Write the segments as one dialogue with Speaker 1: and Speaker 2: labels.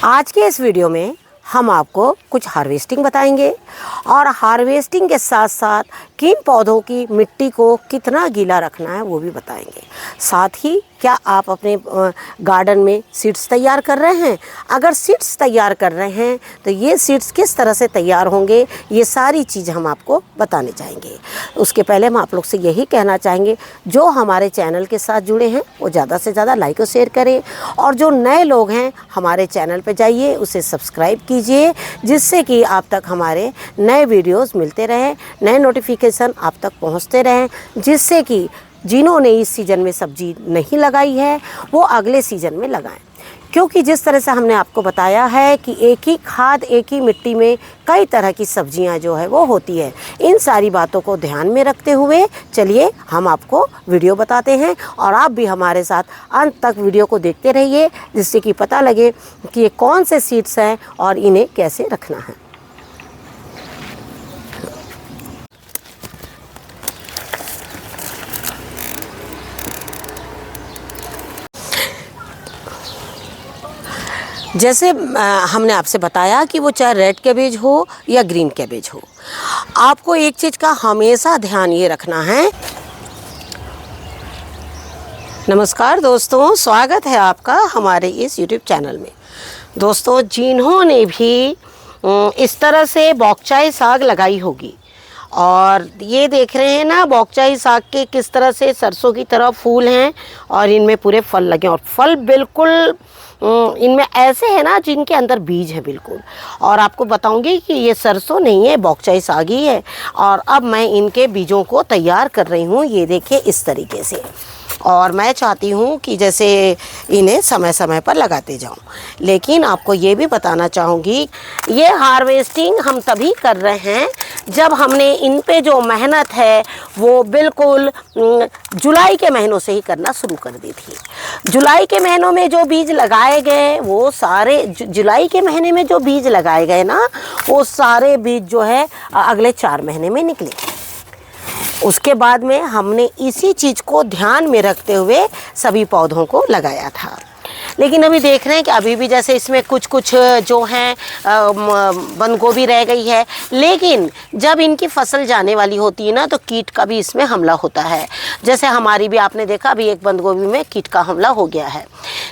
Speaker 1: आज के इस वीडियो में हम आपको कुछ हार्वेस्टिंग बताएंगे और हार्वेस्टिंग के साथ साथ किन पौधों की मिट्टी को कितना गीला रखना है वो भी बताएंगे। साथ ही क्या आप अपने गार्डन में सीड्स तैयार कर रहे हैं? अगर सीड्स तैयार कर रहे हैं तो ये सीड्स किस तरह से तैयार होंगे, ये सारी चीज़ हम आपको बताने चाहेंगे। उसके पहले हम आप लोग से यही कहना चाहेंगे, जो हमारे चैनल के साथ जुड़े हैं वो ज़्यादा से ज़्यादा लाइक और शेयर करें, और जो नए लोग हैं हमारे चैनल पर जाइए, उसे सब्सक्राइब कीजिए, जिससे कि आप तक हमारे नए वीडियोस मिलते रहें, नए नोटिफिकेशन आप तक पहुंचते रहें, जिससे कि जिन्होंने इस सीज़न में सब्जी नहीं लगाई है वो अगले सीज़न में लगाएं। क्योंकि जिस तरह से हमने आपको बताया है कि एक ही खाद एक ही मिट्टी में कई तरह की सब्जियां जो है वो होती है, इन सारी बातों को ध्यान में रखते हुए चलिए हम आपको वीडियो बताते हैं, और आप भी हमारे साथ अंत तक वीडियो को देखते रहिए, जिससे कि पता लगे कि ये कौन से सीड्स हैं और इन्हें कैसे रखना है। जैसे हमने आपसे बताया कि वो चाहे रेड कैबेज हो या ग्रीन कैबेज हो, आपको एक चीज़ का हमेशा ध्यान ये रखना है। नमस्कार दोस्तों, स्वागत है आपका हमारे इस YouTube चैनल में। दोस्तों, जिन्होंने भी इस तरह से बॉक्चाई साग लगाई होगी, और ये देख रहे हैं ना बॉक्चाई साग के किस तरह से सरसों की तरह फूल हैं और इनमें पूरे फल लगे, और फल बिल्कुल इनमें ऐसे है ना जिनके अंदर बीज है बिल्कुल। और आपको बताऊंगी कि ये सरसों नहीं है, बॉक्चाई साग ही है। और अब मैं इनके बीजों को तैयार कर रही हूँ, ये देखिए इस तरीके से। और मैं चाहती हूँ कि जैसे इन्हें समय समय पर लगाते जाऊँ, लेकिन आपको ये भी बताना चाहूँगी, ये हार्वेस्टिंग हम तभी कर रहे हैं जब हमने इन पे जो मेहनत है वो बिल्कुल जुलाई के महीनों से ही करना शुरू कर दी थी। जुलाई के महीनों में जो बीज लगाए गए वो सारे, जुलाई के महीने में जो बीज लगाए गए ना, वो सारे बीज जो है अगले 4 महीने में निकले। उसके बाद में हमने इसी चीज़ को ध्यान में रखते हुए सभी पौधों को लगाया था। लेकिन अभी देख रहे हैं कि अभी भी जैसे इसमें कुछ कुछ जो हैं बंद गोभी रह गई है, लेकिन जब इनकी फसल जाने वाली होती है ना तो कीट का भी इसमें हमला होता है। जैसे हमारी भी आपने देखा अभी एक बंद गोभी में कीट का हमला हो गया है।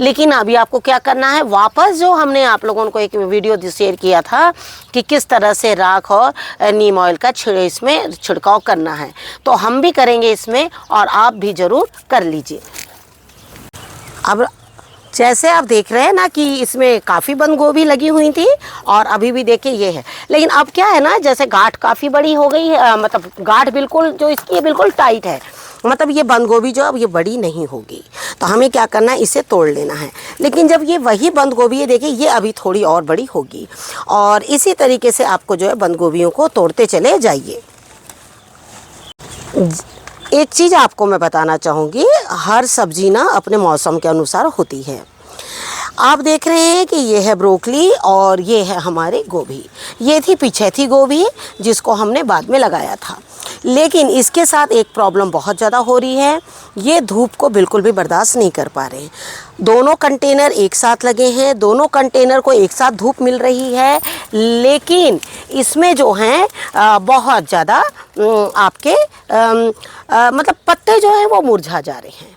Speaker 1: लेकिन अभी आपको क्या करना है, वापस जो हमने आप लोगों को एक वीडियो शेयर किया था कि किस तरह से राख और नीम ऑयल का इसमें छिड़काव करना है, तो हम भी करेंगे इसमें, और आप भी ज़रूर कर लीजिए। अब जैसे आप देख रहे हैं ना कि इसमें काफ़ी बंद गोभी लगी हुई थी, और अभी भी देखिए ये है। लेकिन अब क्या है ना, जैसे गांठ काफ़ी बड़ी हो गई है, मतलब गांठ बिल्कुल जो इसकी है बिल्कुल टाइट है, मतलब ये बंद गोभी जो अब ये बड़ी नहीं होगी, तो हमें क्या करना है, इसे तोड़ लेना है। लेकिन जब ये वही बंद गोभी है, देखिए ये अभी थोड़ी और बड़ी होगी, और इसी तरीके से आपको जो है बंद गोभियों को तोड़ते चले जाइए। एक चीज़ आपको मैं बताना चाहूँगी, हर सब्जी ना अपने मौसम के अनुसार होती है। आप देख रहे हैं कि ये है ब्रोकली और ये है हमारी गोभी। ये थी पिछैती गोभी जिसको हमने बाद में लगाया था, लेकिन इसके साथ एक प्रॉब्लम बहुत ज़्यादा हो रही है, ये धूप को बिल्कुल भी बर्दाश्त नहीं कर पा रहे हैं। दोनों कंटेनर एक साथ लगे हैं, दोनों कंटेनर को एक साथ धूप मिल रही है, लेकिन इसमें जो हैं बहुत ज़्यादा आपके मतलब पत्ते जो हैं वो मुरझा जा रहे हैं,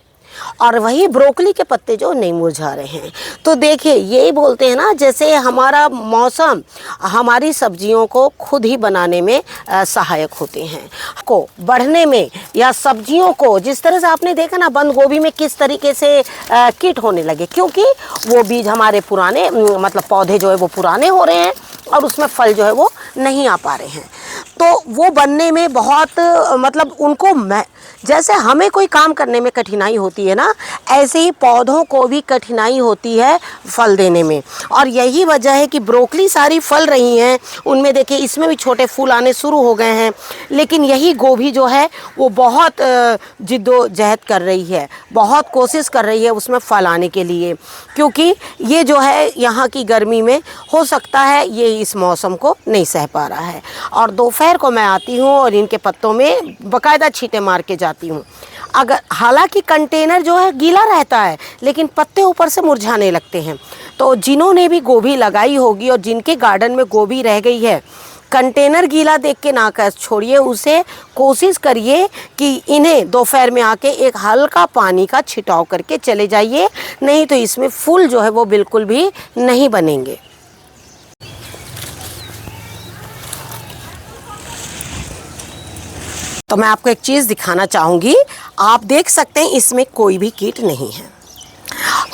Speaker 1: और वही ब्रोकली के पत्ते जो नहीं मुरझा रहे हैं। तो देखिए यही बोलते हैं ना, जैसे हमारा मौसम हमारी सब्जियों को खुद ही बनाने में सहायक होते हैं, को बढ़ने में, या सब्जियों को जिस तरह से आपने देखा ना बंद गोभी में किस तरीके से कीट होने लगे, क्योंकि वो बीज हमारे पुराने मतलब पौधे जो है वो पुराने हो रहे हैं और उसमें फल जो है वो नहीं आ पा रहे हैं। तो वो बनने में बहुत मतलब उनको जैसे हमें कोई काम करने में कठिनाई होती है ना, ऐसे ही पौधों को भी कठिनाई होती है फल देने में। और यही वजह है कि ब्रोकली सारी फल रही हैं, उनमें देखिए इसमें भी छोटे फूल आने शुरू हो गए हैं, लेकिन यही गोभी जो है वो बहुत जिद्दोजहद कर रही है, बहुत कोशिश कर रही है उसमें फल आने के लिए, क्योंकि ये जो है यहाँ की गर्मी में हो सकता है ये इस मौसम को नहीं सह पा रहा है। और दोपहर को मैं आती हूँ और इनके पत्तों में बाकायदा छींटे मार के जाती हूँ। अगर हालांकि कंटेनर जो है गीला रहता है लेकिन पत्ते ऊपर से मुरझाने लगते हैं। तो जिन्होंने भी गोभी लगाई होगी और जिनके गार्डन में गोभी रह गई है, कंटेनर गीला देख के ना कर छोड़िए उसे, कोशिश करिए कि इन्हें दोपहर में आके एक हल्का पानी का छिटाव करके चले जाइए, नहीं तो इसमें फूल जो है वो बिल्कुल भी नहीं बनेंगे। तो मैं आपको एक चीज़ दिखाना चाहूँगी, आप देख सकते हैं इसमें कोई भी कीट नहीं है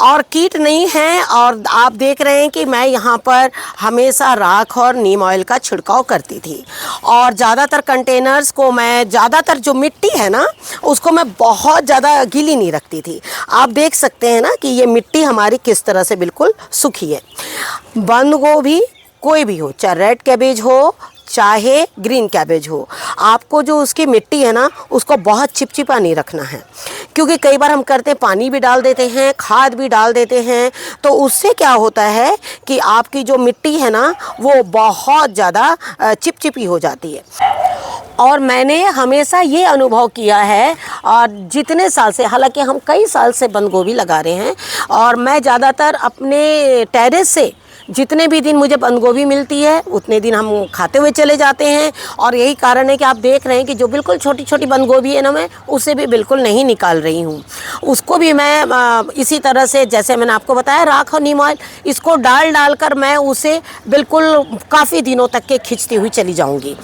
Speaker 1: और कीट नहीं है। और आप देख रहे हैं कि मैं यहाँ पर हमेशा राख और नीम ऑयल का छिड़काव करती थी और ज़्यादातर कंटेनर्स को मैं, ज़्यादातर जो मिट्टी है ना उसको मैं बहुत ज़्यादा गीली नहीं रखती थी। आप देख सकते हैं ना कि ये मिट्टी हमारी किस तरह से बिल्कुल सूखी है। बंद गोभी कोई भी हो, चाहे रेड कैबेज हो चाहे ग्रीन कैबेज हो, आपको जो उसकी मिट्टी है ना उसको बहुत चिपचिपा नहीं रखना है, क्योंकि कई बार हम करते हैं पानी भी डाल देते हैं, खाद भी डाल देते हैं, तो उससे क्या होता है कि आपकी जो मिट्टी है ना वो बहुत ज़्यादा चिपचिपी हो जाती है। और मैंने हमेशा ये अनुभव किया है और जितने साल से, हालांकि हम कई साल से बंद गोभी लगा रहे हैं और मैं ज़्यादातर अपने टेरेस से जितने भी दिन मुझे बंद गोभी मिलती है उतने दिन हम खाते हुए चले जाते हैं। और यही कारण है कि आप देख रहे हैं कि जो बिल्कुल छोटी छोटी बंद गोभी है ना, मैं उसे भी बिल्कुल नहीं निकाल रही हूँ। उसको भी मैं इसी तरह से, जैसे मैंने आपको बताया, राख और नीम ऑयल इसको डाल कर मैं उसे बिल्कुल काफ़ी दिनों तक के खींचती हुई चली जाऊँगी।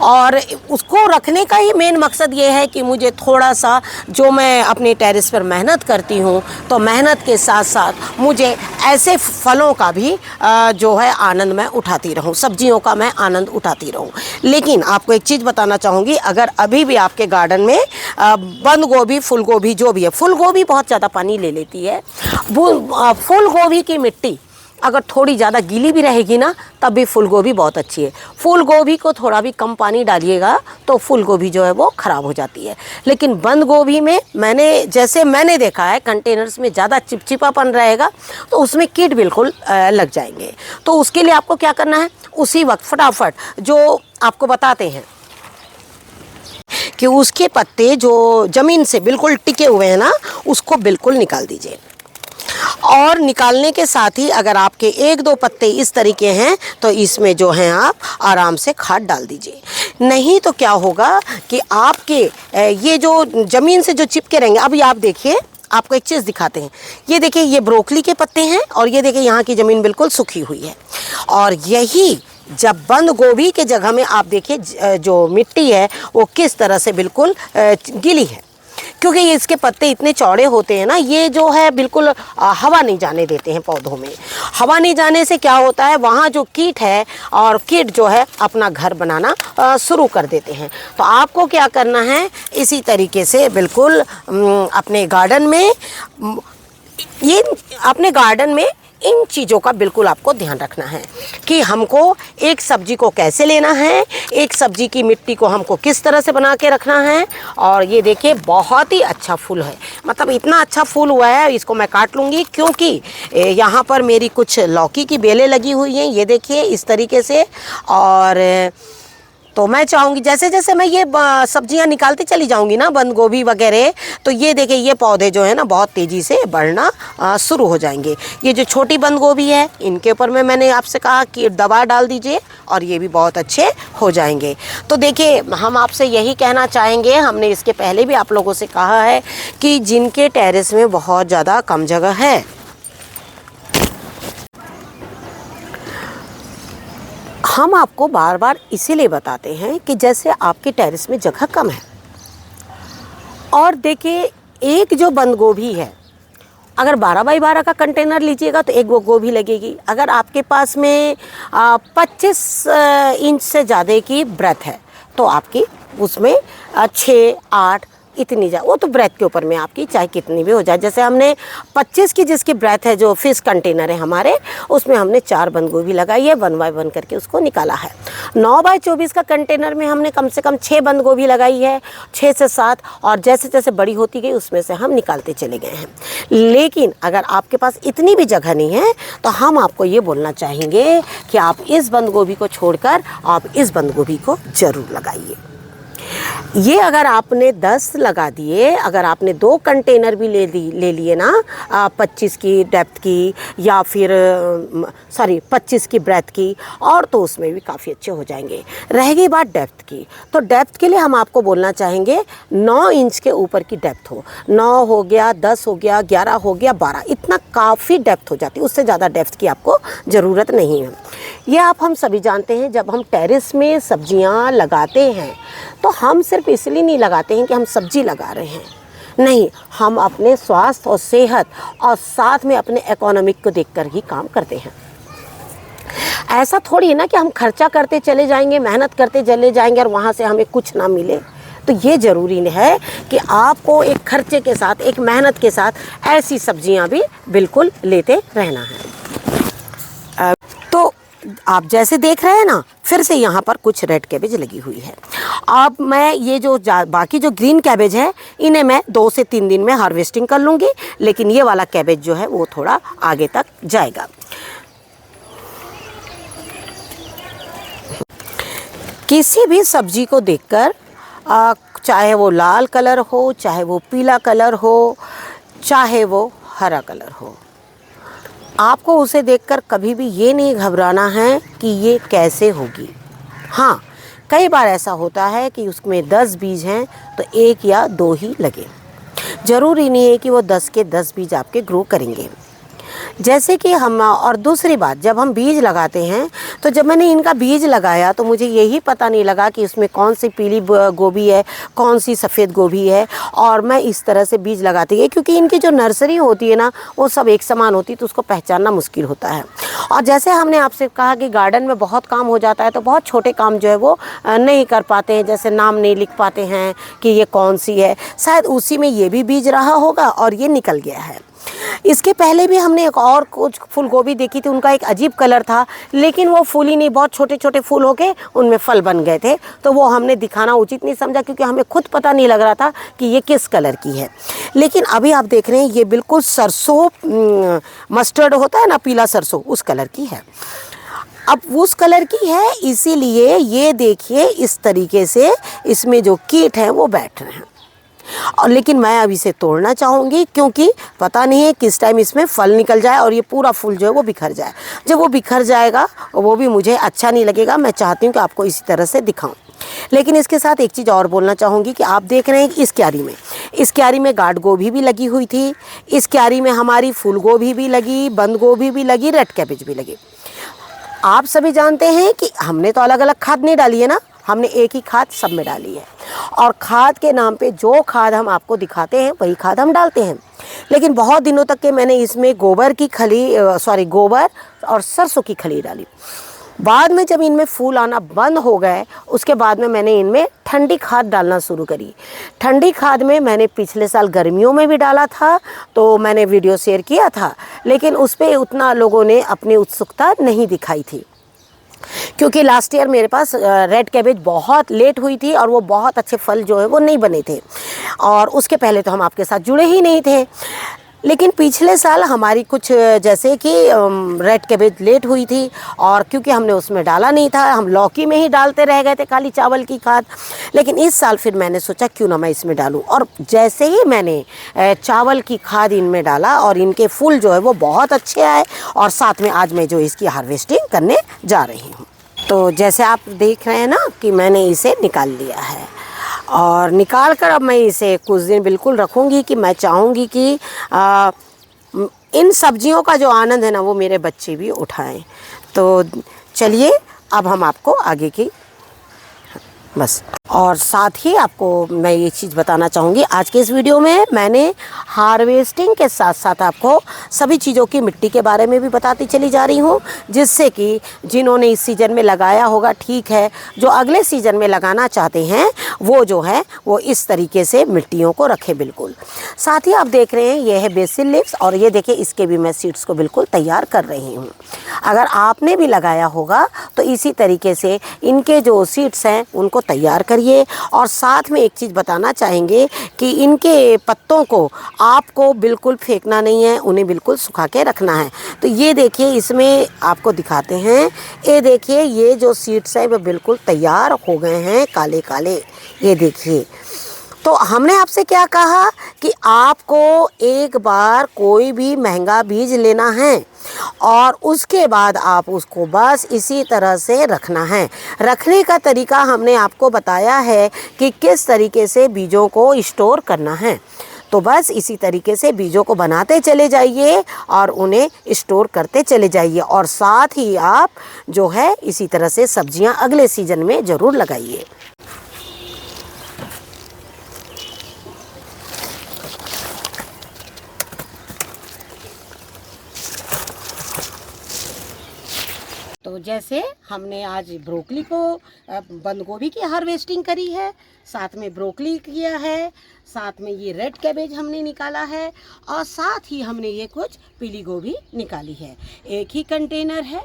Speaker 1: और उसको रखने का ही मेन मकसद ये है कि मुझे थोड़ा सा, जो मैं अपने टेरेस पर मेहनत करती हूँ, तो मेहनत के साथ साथ मुझे ऐसे फलों का भी जो है आनंद मैं उठाती रहूं, सब्जियों का मैं आनंद उठाती रहूं। लेकिन आपको एक चीज़ बताना चाहूँगी, अगर अभी भी आपके गार्डन में बंद गोभी, फूल गोभी जो भी है, फूल गोभी बहुत ज़्यादा पानी ले लेती है, फूल गोभी की मिट्टी अगर थोड़ी ज़्यादा गीली भी रहेगी ना तब भी फूल गोभी बहुत अच्छी है। फूल गोभी को थोड़ा भी कम पानी डालिएगा तो फूल गोभी जो है वो ख़राब हो जाती है। लेकिन बंद गोभी में मैंने देखा है, कंटेनर्स में ज़्यादा चिपचिपापन रहेगा तो उसमें कीट बिल्कुल लग जाएंगे। तो उसके लिए आपको क्या करना है, उसी वक्त फटाफट जो आपको बताते हैं कि उसके पत्ते जो ज़मीन से बिल्कुल टिके हुए हैं ना उसको बिल्कुल निकाल दीजिए। और निकालने के साथ ही अगर आपके एक दो पत्ते इस तरीके हैं तो इसमें जो है आप आराम से खाद डाल दीजिए। नहीं तो क्या होगा कि आपके ये जो ज़मीन से जो चिपके रहेंगे, अभी आप देखिए, आपको एक चीज़ दिखाते हैं, ये देखिए ये ब्रोकली के पत्ते हैं और ये देखिए यहाँ की ज़मीन बिल्कुल सूखी हुई है। और यही जब बंद गोभी के जगह में आप देखिए जो मिट्टी है वो किस तरह से बिल्कुल गीली है, क्योंकि ये इसके पत्ते इतने चौड़े होते हैं ना, ये जो है बिल्कुल हवा नहीं जाने देते हैं पौधों में। हवा नहीं जाने से क्या होता है, वहाँ जो कीट है और कीट जो है अपना घर बनाना शुरू कर देते हैं। तो आपको क्या करना है, इसी तरीके से बिल्कुल अपने गार्डन में इन चीज़ों का बिल्कुल आपको ध्यान रखना है कि हमको एक सब्जी को कैसे लेना है, एक सब्जी की मिट्टी को हमको किस तरह से बना के रखना है। और ये देखिए बहुत ही अच्छा फूल है, मतलब इतना अच्छा फूल हुआ है, इसको मैं काट लूँगी क्योंकि यहाँ पर मेरी कुछ लौकी की बेलें लगी हुई हैं, ये देखिए इस तरीके से। और तो मैं चाहूँगी जैसे जैसे मैं ये सब्जियां निकालती चली जाऊँगी ना, बंद गोभी वगैरह, तो ये देखिए ये पौधे जो है ना बहुत तेज़ी से बढ़ना शुरू हो जाएंगे। ये जो छोटी बंद गोभी है इनके ऊपर में मैंने आपसे कहा कि दवा डाल दीजिए और ये भी बहुत अच्छे हो जाएंगे। तो देखिए हम आपसे यही कहना चाहेंगे, हमने इसके पहले भी आप लोगों से कहा है कि जिनके टेरेस में बहुत ज़्यादा कम जगह है, हम आपको बार बार इसीलिए बताते हैं कि जैसे आपके टेरेस में जगह कम है और देखिए एक जो बंद गोभी है, अगर 12 बाई 12 का कंटेनर लीजिएगा तो एक वो गोभी लगेगी। अगर आपके पास में 25 इंच से ज़्यादा की ब्रेथ है तो आपकी उसमें 6-8 इतनी वो तो ब्रेथ के ऊपर में आपकी चाहे कितनी भी हो जाए। जैसे हमने 25 की जिसकी ब्रेथ है, जो फिश कंटेनर है हमारे, उसमें हमने 4 बंद गोभी लगाई है, 1 बाय 1 करके उसको निकाला है। 9 बाय 24 का कंटेनर में हमने कम से कम 6 बंद गोभी लगाई है, 6 से 7, और जैसे जैसे बड़ी होती गई उसमें से हम निकालते चले गए हैं। लेकिन अगर आपके पास इतनी भी जगह नहीं है तो हम आपको ये बोलना चाहेंगे कि आप इस बंद गोभी को छोड़कर आप इस बंद गोभी को ज़रूर लगाइए। ये अगर आपने 10 लगा दिए, अगर आपने 2 कंटेनर भी ले लिए ना 25 की डेप्थ की या फिर 25 की ब्रेथ की, और तो उसमें भी काफ़ी अच्छे हो जाएंगे। रह गई बात डेप्थ की, तो डेप्थ के लिए हम आपको बोलना चाहेंगे 9 इंच के ऊपर की डेप्थ हो। 9 हो गया, 10 हो गया, 11 हो गया, 12, इतना काफ़ी डेप्थ हो जाती है। उससे ज़्यादा डेप्थ की आपको ज़रूरत नहीं है। ये आप हम सभी जानते हैं, जब हम टेरेस में सब्जियां लगाते हैं तो हम सिर्फ इसलिए नहीं लगाते हैं कि हम सब्जी लगा रहे हैं, नहीं, हम अपने स्वास्थ्य और सेहत और साथ में अपने इकोनॉमिक को देखकर ही काम करते हैं। ऐसा थोड़ी है ना कि हम खर्चा करते चले जाएंगे, मेहनत करते चले जाएंगे और वहाँ से हमें कुछ ना मिले। तो ये ज़रूरी है कि आपको एक खर्चे के साथ, एक मेहनत के साथ ऐसी सब्जियां भी बिल्कुल लेते रहना है। तो आप जैसे देख रहे हैं ना, फिर से यहाँ पर कुछ रेड कैबेज लगी हुई है। अब मैं ये जो बाकी जो ग्रीन कैबेज है, इन्हें मैं 2 से 3 दिन में हार्वेस्टिंग कर लूँगी, लेकिन ये वाला कैबेज जो है वो थोड़ा आगे तक जाएगा। किसी भी सब्जी को देखकर, चाहे वो लाल कलर हो, चाहे वो पीला कलर हो, चाहे वो हरा कलर हो, आपको उसे देखकर कभी भी ये नहीं घबराना है कि ये कैसे होगी। हाँ, कई बार ऐसा होता है कि उसमें 10 बीज हैं तो 1 या 2 ही लगे। ज़रूरी नहीं है कि वो 10 के 10 बीज आपके ग्रो करेंगे। जैसे कि हम, और दूसरी बात, जब हम बीज लगाते हैं तो जब मैंने इनका बीज लगाया तो मुझे यही पता नहीं लगा कि इसमें कौन सी पीली गोभी है, कौन सी सफ़ेद गोभी है, और मैं इस तरह से बीज लगाती है क्योंकि इनकी जो नर्सरी होती है ना वो सब एक समान होती है, तो उसको पहचानना मुश्किल होता है। और जैसे हमने आपसे कहा कि गार्डन में बहुत काम हो जाता है तो बहुत छोटे काम जो है वो नहीं कर पाते हैं, जैसे नाम नहीं लिख पाते हैं कि ये कौन सी है, शायद उसी में ये भी बीज रहा होगा और ये निकल गया है। इसके पहले भी हमने एक और कुछ फूल गोभी देखी थी, उनका एक अजीब कलर था, लेकिन वो फूल ही नहीं, बहुत छोटे छोटे फूल होके उनमें फल बन गए थे, तो वो हमने दिखाना उचित नहीं समझा क्योंकि हमें खुद पता नहीं लग रहा था कि ये किस कलर की है। लेकिन अभी आप देख रहे हैं ये बिल्कुल सरसों, मस्टर्ड होता है ना, पीला सरसों, उस कलर की है। अब उस कलर की है, इसीलिए ये देखिए इस तरीके से इसमें जो कीट हैं वो बैठ रहे हैं। और लेकिन मैं अब इसे तोड़ना चाहूँगी क्योंकि पता नहीं है किस टाइम इसमें फल निकल जाए और ये पूरा फूल जो है वो बिखर जाए। जब वो बिखर जाएगा वो भी मुझे अच्छा नहीं लगेगा। मैं चाहती हूँ कि आपको इसी तरह से दिखाऊं। लेकिन इसके साथ एक चीज़ और बोलना चाहूँगी कि आप देख रहे हैं इस क्यारी में गार्ड गोभी भी लगी हुई थी, इस क्यारी में हमारी फूल गोभी भी लगी, बंद गोभी भी लगी, रेड कैबेज भी लगी। आप सभी जानते हैं कि हमने तो अलग अलग खाद नहीं डाली है ना, हमने एक ही खाद सब में डाली है। और खाद के नाम पे जो खाद हम आपको दिखाते हैं वही खाद हम डालते हैं। लेकिन बहुत दिनों तक के मैंने इसमें गोबर और सरसों की खली डाली। बाद में जब इनमें फूल आना बंद हो गए, उसके बाद में मैंने इनमें ठंडी खाद डालना शुरू करी। ठंडी खाद में मैंने पिछले साल गर्मियों में भी डाला था, तो मैंने वीडियो शेयर किया था, लेकिन उस पर उतना लोगों ने अपनी उत्सुकता नहीं दिखाई थी क्योंकि लास्ट ईयर मेरे पास रेड कैबेज बहुत लेट हुई थी और वो बहुत अच्छे फल जो है वो नहीं बने थे, और उसके पहले तो हम आपके साथ जुड़े ही नहीं थे। लेकिन पिछले साल हमारी कुछ जैसे कि रेड कैबेज लेट हुई थी, और क्योंकि हमने उसमें डाला नहीं था, हम लौकी में ही डालते रह गए थे काली चावल की खाद। लेकिन इस साल फिर मैंने सोचा क्यों ना मैं इसमें डालूं, और जैसे ही मैंने चावल की खाद इनमें डाला और इनके फूल जो है वो बहुत अच्छे आए, और साथ में आज मैं जो इसकी हार्वेस्टिंग करने जा रही हूँ। तो जैसे आप देख रहे हैं ना कि मैंने इसे निकाल लिया है, और निकाल कर अब मैं इसे कुछ दिन बिल्कुल रखूँगी कि मैं चाहूँगी कि इन सब्जियों का जो आनंद है ना वो मेरे बच्चे भी उठाएं। तो चलिए अब हम आपको आगे की बस, और साथ ही आपको मैं ये चीज़ बताना चाहूँगी, आज के इस वीडियो में मैंने हार्वेस्टिंग के साथ साथ आपको सभी चीज़ों की मिट्टी के बारे में भी बताती चली जा रही हूँ, जिससे कि जिन्होंने इस सीज़न में लगाया होगा ठीक है, जो अगले सीज़न में लगाना चाहते हैं वो जो है वो इस तरीके से मिट्टियों को रखे बिल्कुल। साथ ही आप देख रहे हैं ये है बेसिल लीव्स, और ये देखिए इसके भी मैं सीड्स को बिल्कुल तैयार कर रही हूँ। अगर आपने भी लगाया होगा तो इसी तरीके से इनके जो सीड्स हैं उनको तैयार करिए। और साथ में एक चीज़ बताना चाहेंगे कि इनके पत्तों को आपको बिल्कुल फेंकना नहीं है, उन्हें बिल्कुल सुखा के रखना है। तो ये देखिए इसमें आपको दिखाते हैं, ये देखिए ये जो सीड्स हैं वो बिल्कुल तैयार हो गए हैं, काले काले। ये देखिए, तो हमने आपसे क्या कहा कि आपको एक बार कोई भी महंगा बीज लेना है और उसके बाद आप उसको बस इसी तरह से रखना है। रखने का तरीका हमने आपको बताया है कि किस तरीके से बीजों को स्टोर करना है। तो बस इसी तरीके से बीजों को बनाते चले जाइए और उन्हें स्टोर करते चले जाइए, और साथ ही आप जो है इसी तरह से सब्जियां अगले सीजन में ज़रूर लगाइए। तो जैसे हमने आज ब्रोकली को बंद गोभी की हार्वेस्टिंग करी है, साथ में ब्रोकली किया है, साथ में ये रेड कैबेज हमने निकाला है, और साथ ही हमने ये कुछ पीली गोभी निकाली है। एक ही कंटेनर है,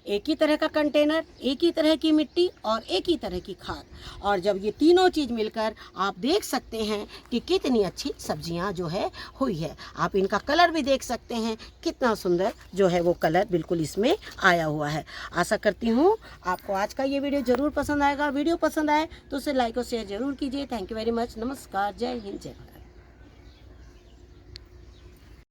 Speaker 1: एक ही तरह का कंटेनर, एक ही तरह की मिट्टी और एक ही तरह की खाद, और जब ये तीनों चीज़ मिलकर आप देख सकते हैं कि कितनी अच्छी सब्जियां जो है हुई है। आप इनका कलर भी देख सकते हैं, कितना सुंदर जो है वो कलर बिल्कुल इसमें आया हुआ है। आशा करती हूँ आपको आज का ये वीडियो ज़रूर पसंद आएगा। वीडियो पसंद आए तो उसे लाइक और शेयर ज़रूर कीजिए। Thank you very much. नमस्कार, जय हिंद, जय भारत।